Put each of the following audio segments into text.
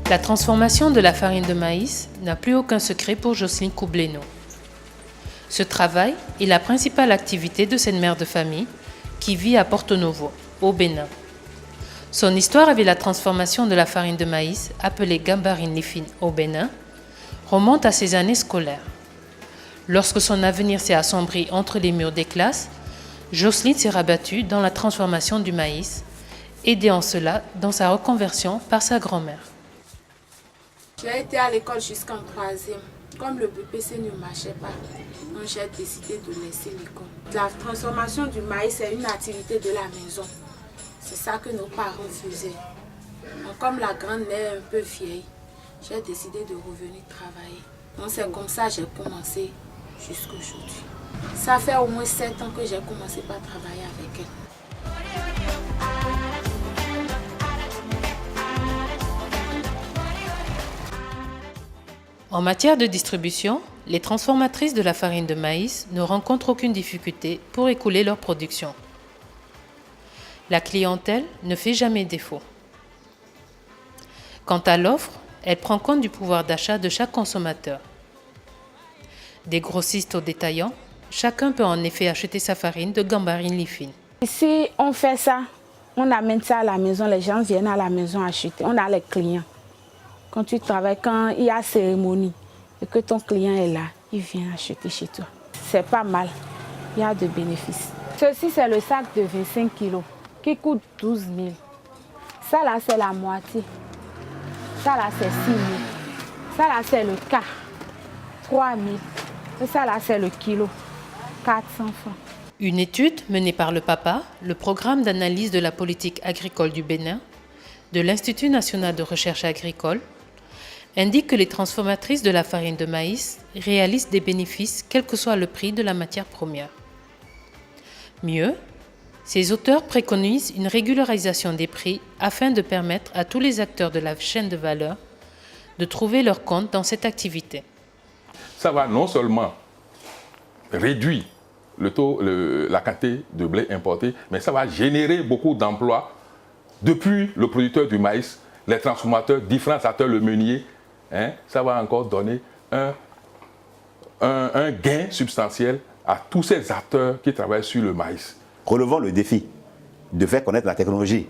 La transformation de la farine de maïs n'a plus aucun secret pour Jocelyne Koubleno. Ce travail est la principale activité de cette mère de famille qui vit à Porto Novo, au Bénin. Son histoire avec la transformation de la farine de maïs, appelée gambarine lifine au Bénin, remonte à ses années scolaires. Lorsque son avenir s'est assombri entre les murs des classes, Jocelyne s'est rabattue dans la transformation du maïs, aidée en cela dans sa reconversion par sa grand-mère. J'ai été à l'école jusqu'en 3e. Comme le BPC ne marchait pas, donc j'ai décidé de laisser l'école. La transformation du maïs est une activité de la maison. C'est ça que nos parents faisaient. Donc, comme la grande est un peu vieille, j'ai décidé de revenir travailler. Donc c'est comme ça que j'ai commencé jusqu'à aujourd'hui. Ça fait au moins 7 ans que j'ai commencé par travailler avec elle. En matière de distribution, les transformatrices de la farine de maïs ne rencontrent aucune difficulté pour écouler leur production. La clientèle ne fait jamais défaut. Quant à l'offre, elle prend compte du pouvoir d'achat de chaque consommateur. Des grossistes aux détaillants, chacun peut en effet acheter sa farine de gambarine lifine. Ici, on fait ça, on amène ça à la maison, les gens viennent à la maison acheter, on a les clients. Quand tu travailles, quand il y a cérémonie et que ton client est là, il vient acheter chez toi. C'est pas mal, il y a de bénéfices. Ceci, c'est le sac de 25 kg qui coûte 12 000. Ça là, c'est la moitié. Ça là, c'est 6 000. Ça là, c'est le quart, 3 000. Et ça là, c'est le kilo, 400 francs. Une étude menée par le PAPA, le programme d'analyse de la politique agricole du Bénin, de l'Institut national de recherche agricole, indique que les transformatrices de la farine de maïs réalisent des bénéfices quel que soit le prix de la matière première. Mieux, ces auteurs préconisent une régularisation des prix afin de permettre à tous les acteurs de la chaîne de valeur de trouver leur compte dans cette activité. Ça va non seulement réduire la quantité de blé importé, mais ça va générer beaucoup d'emplois depuis le producteur du maïs, les transformateurs, différents acteurs, le meunier. Ça va encore donner un gain substantiel à tous ces acteurs qui travaillent sur le maïs. Relevons le défi de faire connaître la technologie,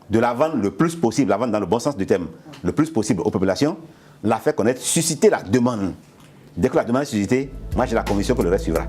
de la vendre le plus possible, la vendre dans le bon sens du terme, le plus possible aux populations, la faire connaître, susciter la demande. Dès que la demande est suscitée, moi j'ai la conviction que le reste suivra.